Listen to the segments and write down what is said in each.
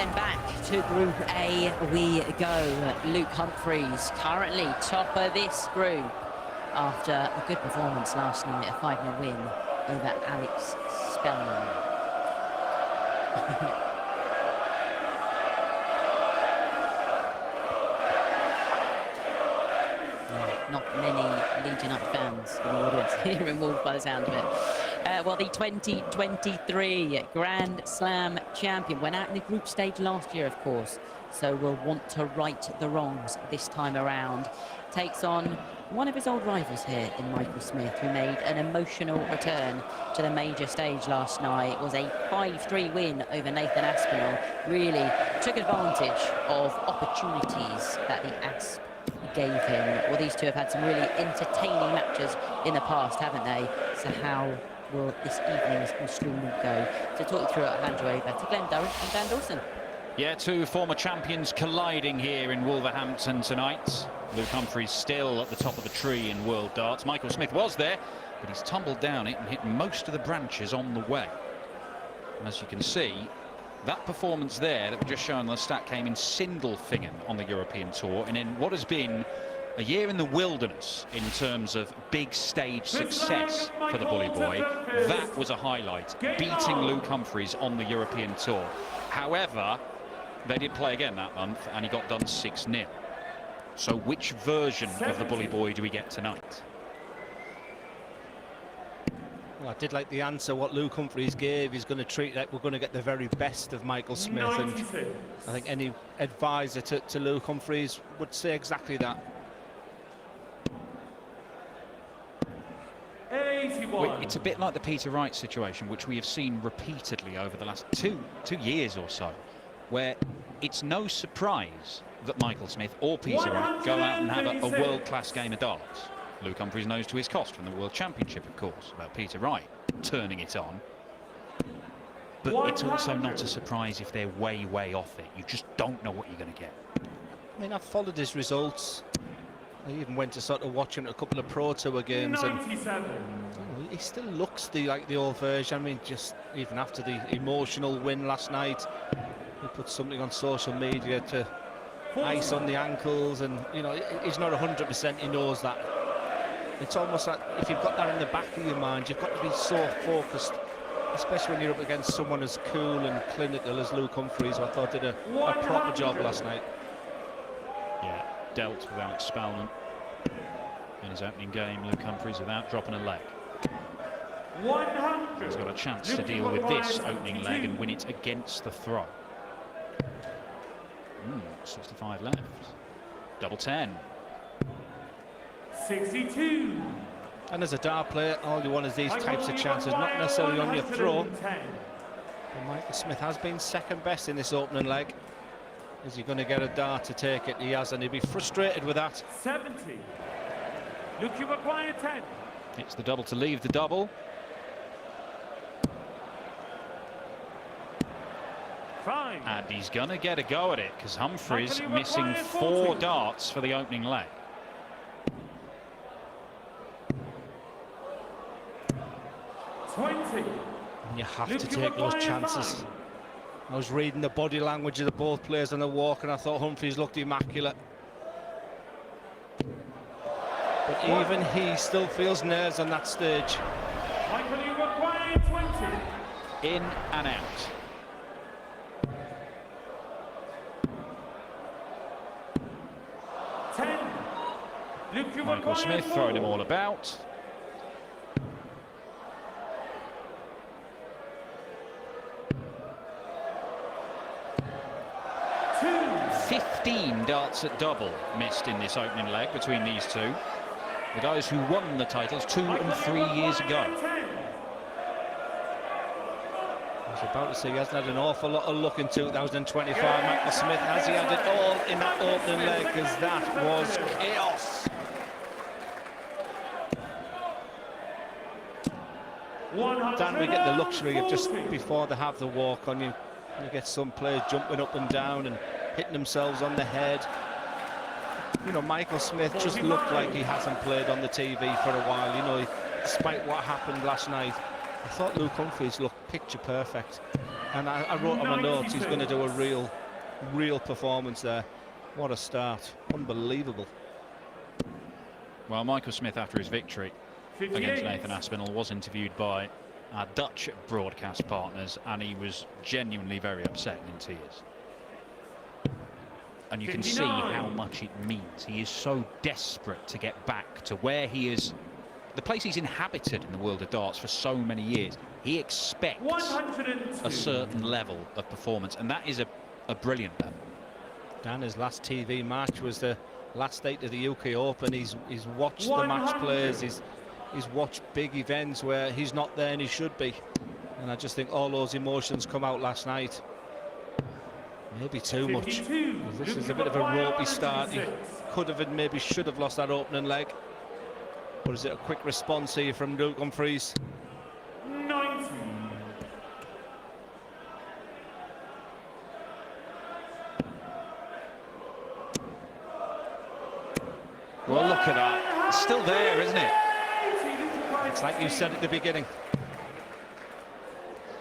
then back to Group A we go. Luke Humphries currently top of this group after a good performance last night, a 5-0 win over Alex Spellman. Not many Legion Up fans in the audience here in Wolves by the sound of it. Well, the 2023 Grand Slam champion went out in the group stage last year, of course, so will want to right the wrongs this time around. Takes on one of his old rivals here in Michael Smith, who made an emotional return to the major stage last night. It was a 5-3 win over Nathan Aspinall. Really took advantage of opportunities that the Asp gave him. Well, these two have had some really entertaining matches in the past, haven't they? So how will this evening's instalment go? To talk you through it, I'll hand you over to Glenn Durrant and Dan Dawson. Yeah, two former champions colliding here in Wolverhampton tonight. Luke Humphries still at the top of the tree in World Darts. Michael Smith was there, but he's tumbled down it and hit most of the branches on the way. And as you can see, that performance there that we're just showing on the stat came in Sindelfingen on the European Tour, and in what has been a year in the wilderness in terms of big stage success for the Bully Boy. That was a highlight, beating Luke Humphries on the European Tour. However, they did play again that month and he got done 6-0. So which version of the Bully Boy do we get tonight? Well, I did like the answer what Luke Humphries gave. He's going to treat like we're going to get the very best of Michael Smith, and I think any advisor to Luke Humphries would say exactly that. It's a bit like the Peter Wright situation, which we have seen repeatedly over the last two years or so, where it's no surprise that Michael Smith or Peter Wright go out and have a world-class game of darts. Luke Humphries knows to his cost from the World Championship, of course, about Peter Wright turning it on. But it's also not a surprise if they're way, way off it. You just don't know what you're going to get. I mean, I've followed his results. I even went to sort of watch him at a couple of Pro Tour games, and he still looks like the old version. I mean, just even after the emotional win last night, he put something on social media to ice on the ankles, and you know, he's not 100%. He knows that. It's almost like if you've got that in the back of your mind, you've got to be so focused, especially when you're up against someone as cool and clinical as Luke Humphries, who I thought did a proper job last night. Yeah, dealt with Alex Spellman in his opening game. Luke Humphries without dropping a leg. He's got a chance to deal with this opening leg and win it against the throw. 65 left. Double 10. 62. And as a dart player, all you want is these types of chances, not necessarily on your throw. But Michael Smith has been second best in this opening leg. Is he going to get a dart to take it? He has, and he'll be frustrated with that. 70. Look, you require 10. It's the double to leave the double. 5. And he's going to get a go at it, because Humphries missing 4 darts for the opening leg. 20. And you have to take those chances. I was reading the body language of the both players on the walk, and I thought Humphries looked immaculate. But even he still feels nerves on that stage. Michael, you require 20. In and out. Michael Smith throwing him all about. 15 darts at double missed in this opening leg between these two. The guys who won the titles 2 and 3 years ago. I was about to say he hasn't had an awful lot of luck in 2025. Michael Smith, has he had it all in that opening leg? Because that was chaos. Dan, we get the luxury of just before they have the walk on you get some players jumping up and down and hitting themselves on the head. You know, Michael Smith just looked like he hasn't played on the TV for a while, you know, despite what happened last night. I thought Luke Humphries looked picture perfect, and I wrote on my notes he's going to do a real performance there. What a start, unbelievable. Well, Michael Smith, after his victory against Nathan Aspinall, was interviewed by our Dutch broadcast partners, and he was genuinely very upset and in tears. And you can see how much it means. He is so desperate to get back to where he is, the place he's inhabited in the world of darts for so many years. He expects a certain level of performance, and that is a brilliant level. Dan, his last TV match was the last night of the UK Open. He's watched the match players, he's watched big events where he's not there and he should be. And I just think all those emotions come out last night. Maybe too much. This is a bit of a ropey start. He could have and maybe should have lost that opening leg. Or is it a quick response here from Luke Humphries? 90. Well, look at that. It's still there, isn't it? It's like you said at the beginning.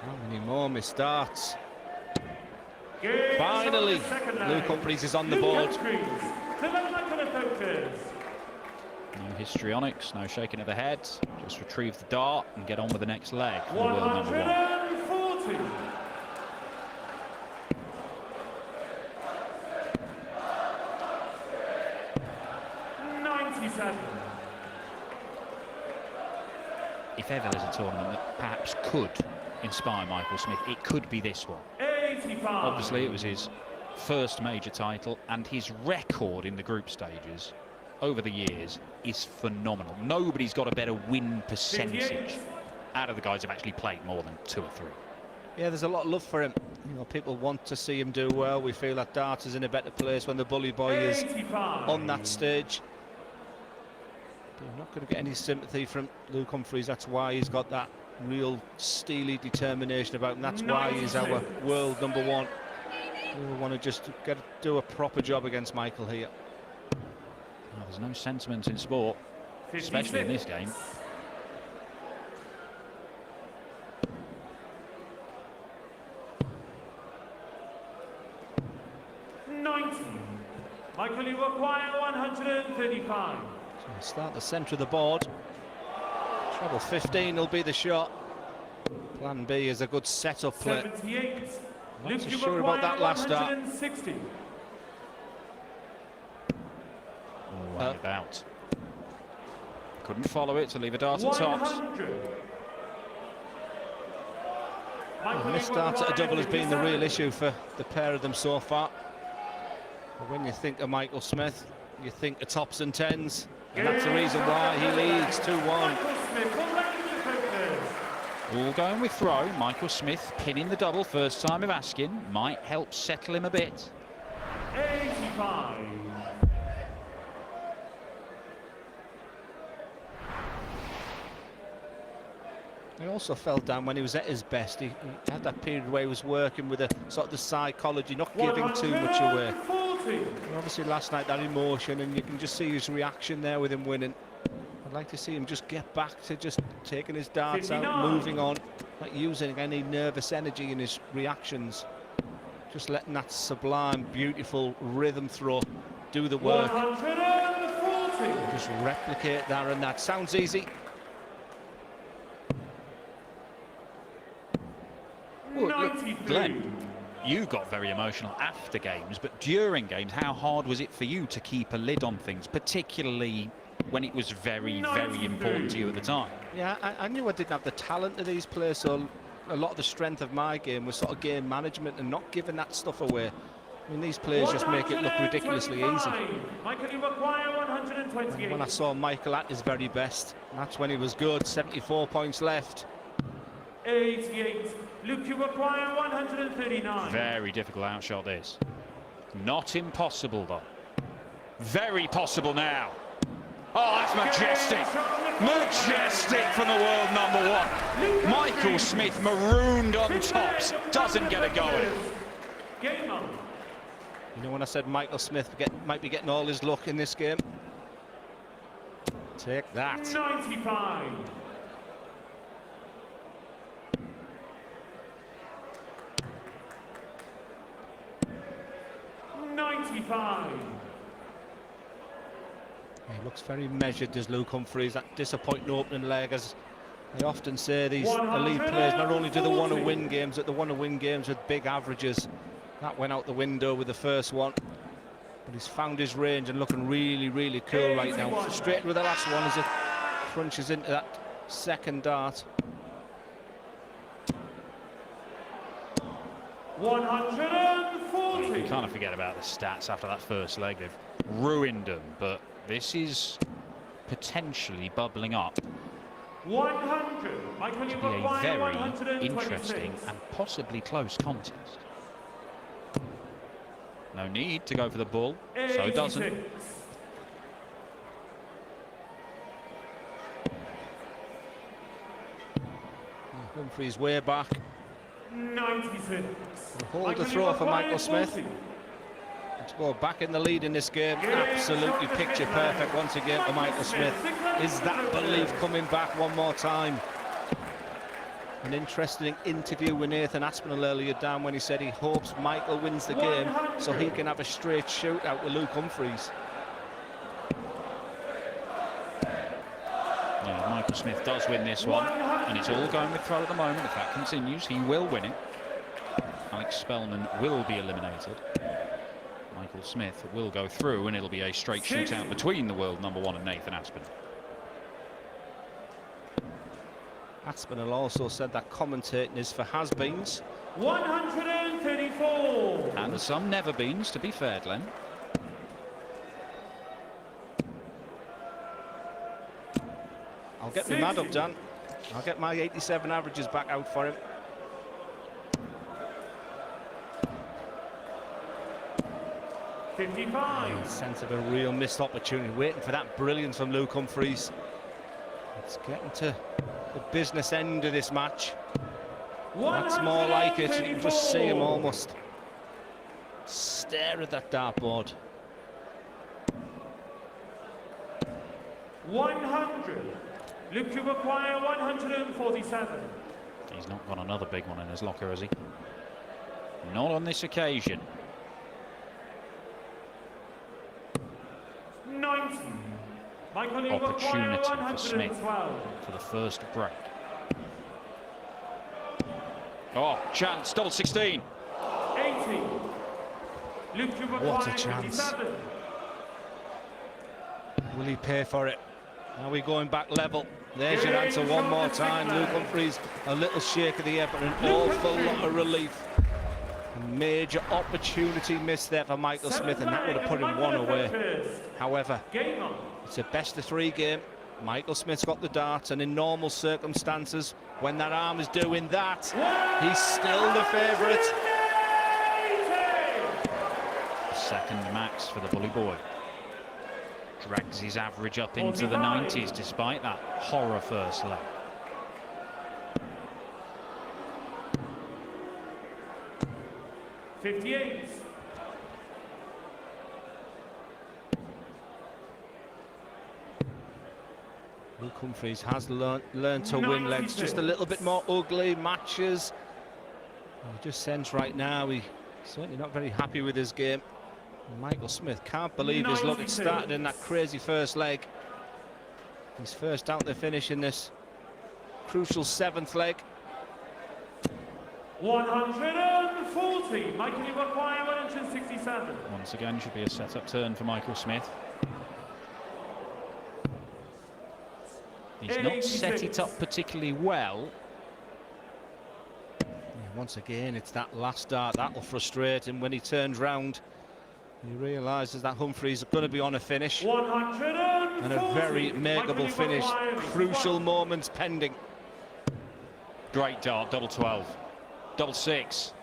How many more missed darts? Finally, Luke Humphries is on the board. No histrionics, no shaking of the head. Just retrieve the dart and get on with the next leg for the world number one. 97. If ever there's a tournament that perhaps could inspire Michael Smith, it could be this one. 85. Obviously, it was his first major title, and his record in the group stages over the years is phenomenal. Nobody's got a better win percentage out of the guys who've actually played more than 2 or 3. Yeah, there's a lot of love for him. You know, people want to see him do well. We feel that Dart is in a better place when the bully boy is on that stage. But you're not going to get any sympathy from Luke Humphries. That's why he's got that real steely determination about him. That's why he's our world number one. We want to just do a proper job against Michael here. Well, there's no sentiment in sport, especially in this game. Michael, you require 135. So we'll start the centre of the board. Treble 15 will be the shot. Plan B is a good setup play. 78. Not so sure about that last start. 160. About. Couldn't follow it to leave a dart at tops. 100. Well, this start at a double has been the real issue for the pair of them so far. But when you think of Michael Smith, you think of tops and tens, and that's the reason why he leads 2-1. All going with throw. Michael Smith pinning the double first time of asking might help settle him a bit. 85. He also fell down when he was at his best. He had that period where he was working with a sort of the psychology, not giving too much away. And obviously last night that emotion, and you can just see his reaction there with him winning. I'd like to see him just get back to just taking his darts 59. out, moving on, not using any nervous energy in his reactions. Just letting that sublime, beautiful rhythm throw do the work. 140. Just replicate that, and that sounds easy. Well, look, Glenn, you got very emotional after games, but during games, how hard was it for you to keep a lid on things, particularly when it was very, very important to you at the time? Yeah, I knew I didn't have the talent of these players, so a lot of the strength of my game was sort of game management and not giving that stuff away. I mean, these players just make it look ridiculously easy. Michael, you require 128. When I saw Michael at his very best, that's when he was good. 74 points left. 88. Luke, you require 139. Very difficult outshot this. Not impossible though. Very possible now. Oh, that's majestic. Majestic from the world number one. Michael Smith marooned on tops. Doesn't get it going. Game on. You know, when I said Michael Smith might be getting all his luck in this game? Take that. 95. 95. He looks very measured, does Luke Humphries. That disappointing opening leg, as they often say, these elite players, not only do they want to win games, but they want to win games with big averages. That went out the window with the first one. But he's found his range and looking really, really cool right now. Straight with the last one as it crunches into that second dart. 140. You can't forget about the stats after that first leg. They've ruined them, but this is potentially bubbling up 100. Michael, to you be a require very 126. interesting and possibly close contest. No need to go for the ball, so doesn't. 86. Humphries way back. 96. Hold the throw for Michael Smith. To go back in the lead in this game. Absolutely picture perfect once again for Michael Smith. Is that belief coming back one more time? An interesting interview with Nathan Aspinall earlier down when he said he hopes Michael wins the game so he can have a straight shootout with Luke Humphries. Yeah, Michael Smith does win this one, and it's all going with throw at the moment. If that continues, he will win it. Alex Spellman will be eliminated. Michael Smith will go through, and it'll be a straight shootout between the world #1 and Nathan Aspinall. Aspinall also said that commentating is for has-beens. 134. And some never-beens, to be fair, Glenn. I'll get me mad up, Dan. I'll get my 87 averages back out for him. Sense of a real missed opportunity, waiting for that brilliance from Luke Humphries. It's getting to the business end of this match. That's more like it. You can just see him almost stare at that dartboard. 100. Luke, you require 147. He's not got another big one in his locker, has he? Not on this occasion. 90. Michael, you Opportunity require for Smith 112. for the first break. Oh, chance, double 16. 80. Luke, you require What a chance. 57. Will he pay for it? Are we going back level? There's your answer one more time. Luke Humphries, a little shake of the head, but an awful lot of relief. Major opportunity missed there for Michael Smith, and that would have put him one away. However, it's a best-of-3 game. Michael Smith's got the darts, and in normal circumstances, when that arm is doing that, he's still the favourite. Second max for the bully boy. Drags his average up into the 90s despite that horror first leg. '58. Luke Humphries has learned to win legs just a little bit more ugly matches. He just sense right now he's certainly not very happy with his game. Michael Smith can't believe his luck. It started in that crazy first leg. He's first out the finish in this crucial 7th leg. 140. Michael, you require 167. Once again, should be a set-up turn for Michael Smith. He's not set it up particularly well. Yeah, once again, it's that last dart that'll frustrate him when he turns round. He realises that Humphries is going to be on a finish. 140. And a very makeable finish. Crucial moments pending. Great dart, double 12. Double 6.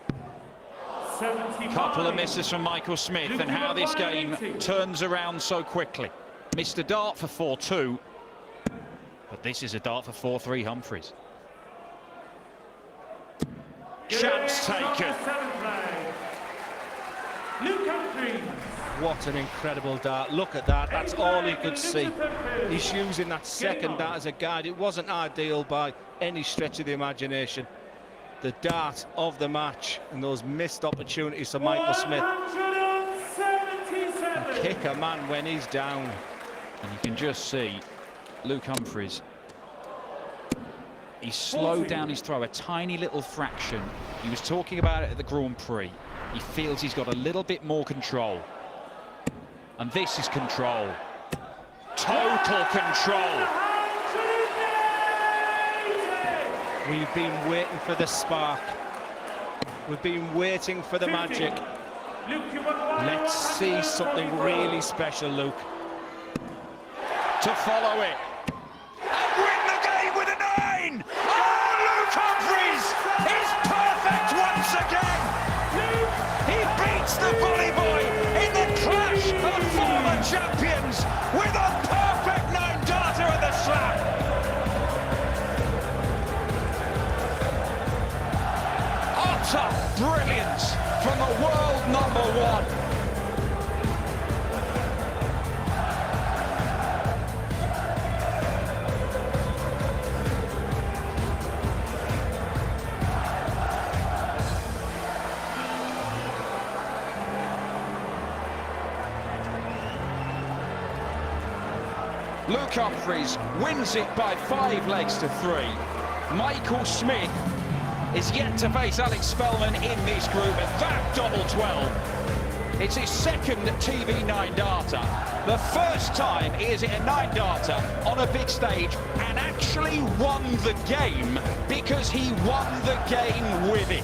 75. Couple of misses from Michael Smith, and how this game turns around so quickly. Missed a dart for 4-2, but this is a dart for 4-3 Humphries. Chance taken. Luke Humphries. What an incredible dart. Look at that. That's all he could see. He's using that second dart as a guide. It wasn't ideal by any stretch of the imagination. The dart of the match and those missed opportunities for Michael Smith. 177. pick a man when he's down. And you can just see Luke Humphries. He slowed down his throw a tiny little fraction. He was talking about it at the Grand Prix. He feels he's got a little bit more control. And this is control. Total control. We've been waiting for the spark. We've been waiting for the magic. Let's see something really special, Luke. To follow it. And win the game with a 9! Oh, Luke Humphries is perfect once again! He beats the volley boy in the clash of former champions with a perfect 9-darter at the slam! Utter brilliance from the world #1. Luke Humphries wins it by 5 legs to 3. Michael Smith is yet to face Alex Spellman in this group at that double 12. It's his second TV 9-darter. The first time he has hit a 9-darter on a big stage and actually won the game because he won the game with it.